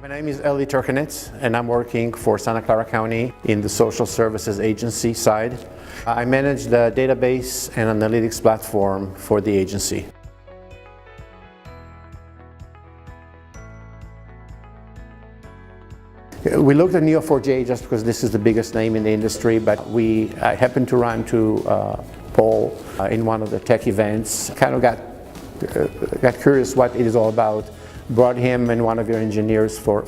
My name is Ely Turkenitz, and I'm working for Santa Clara County in the social services agency side. I manage the database and analytics platform for the agency. We looked at Neo4j just because this is the biggest name in the industry, but I happened to run into Paul in one of the tech events. Kind of got curious what it is all about. Brought him and one of your engineers for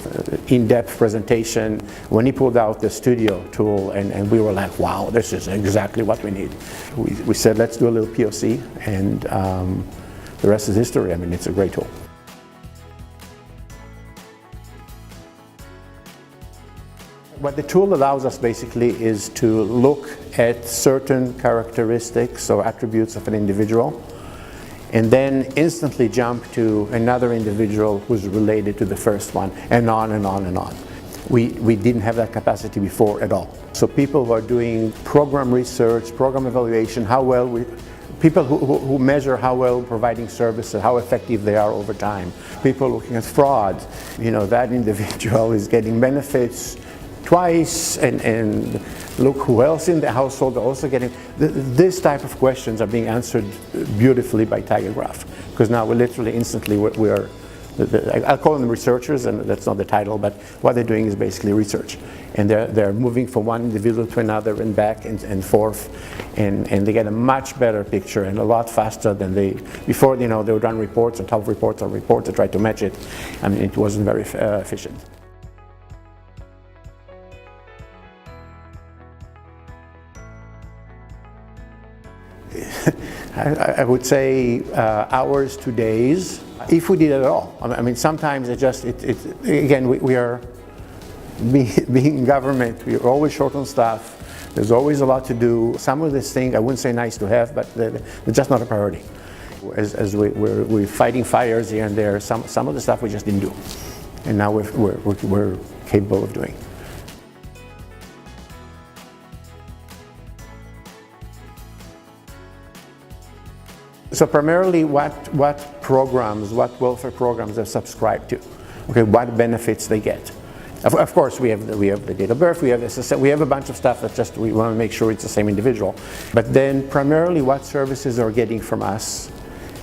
in-depth presentation when he pulled out the studio tool, and we were like, wow, this is exactly what we need. We said, let's do a little POC, and the rest is history. I mean, it's a great tool. What the tool allows us basically is to look at certain characteristics or attributes of an individual, and then instantly jump to another individual who's related to the first one, and on and on and on. We didn't have that capacity before at all. So people who are doing program research, program evaluation, people who measure how well providing services, how effective they are over time. People looking at fraud, that individual is getting benefits twice, and look who else in the household are also getting. This type of questions are being answered beautifully by TigerGraph, because now we're literally instantly I'll call them researchers, and that's not the title, but what they're doing is basically research, and they're moving from one individual to another and back and forth, and they get a much better picture and a lot faster than before. They would run reports on top of reports on reports to try to match it. I mean, it wasn't very efficient. I would say hours to days, if we did it at all. I mean, sometimes again, we are, being in government, we're always short on staff. There's always a lot to do. Some of these things, I wouldn't say nice to have, but they're just not a priority. As we're fighting fires here and there, some of the stuff we just didn't do. And now we're capable of doing. So primarily what programs, what welfare programs they're subscribed to, okay, what benefits they get. Of course we have the date of birth, we have SSN, we have a bunch of stuff that just we want to make sure it's the same individual. But then primarily what services are getting from us,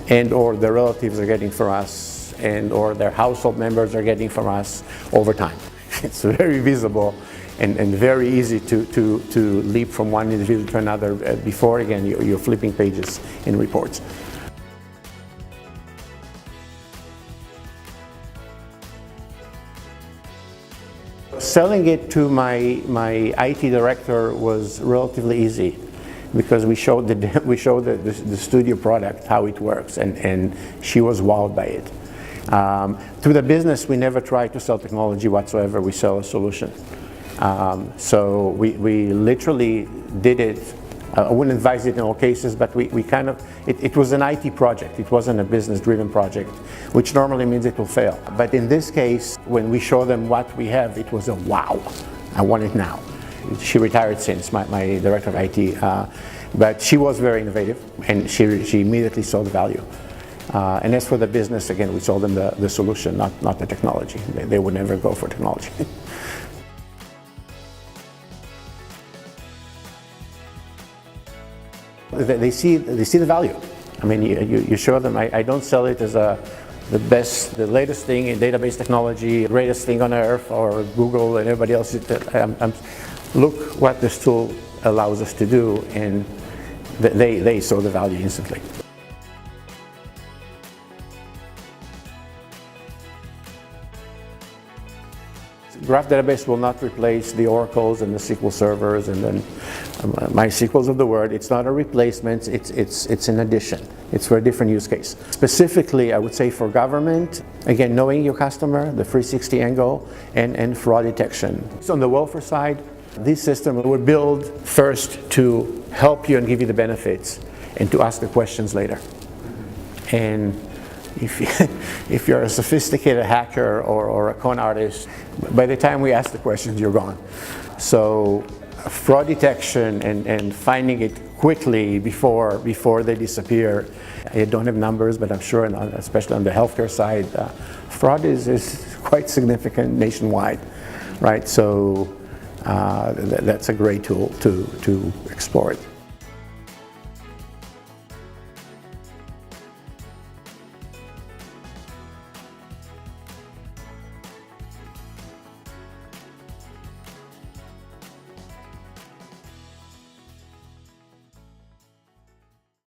and or their relatives are getting from us, and or their household members are getting from us over time. It's very visible and very easy to leap from one individual to another before, again, you're flipping pages in reports. Selling it to my IT director was relatively easy, because we showed the studio product, how it works, and she was wowed by it. To the business, we never try to sell technology whatsoever, we sell a solution. So we literally did it. I wouldn't advise it in all cases, but it was an IT project. It wasn't a business-driven project, which normally means it will fail. But in this case, when we show them what we have, it was a wow, I want it now. She retired since, my director of IT, but she was very innovative, and she immediately saw the value. And as for the business, again, we sold them the solution, not the technology. They would never go for technology. They see the value. I mean, you show them. I don't sell it as the latest thing in database technology, the greatest thing on earth, or Google and everybody else. Look what this tool allows us to do, and they saw the value instantly. Graph database will not replace the Oracles and the SQL servers and then MySQLs of the world. It's not a replacement, it's an addition. It's for a different use case. Specifically, I would say for government, again, knowing your customer, the 360 angle, and fraud detection. So on the welfare side, this system will build first to help you and give you the benefits, and to ask the questions later. And if you're a sophisticated hacker or a con artist, by the time we ask the questions, you're gone. So fraud detection and finding it quickly before they disappear. I don't have numbers, but I'm sure, especially on the healthcare side, fraud is quite significant nationwide, right? So that's a great tool to explore it.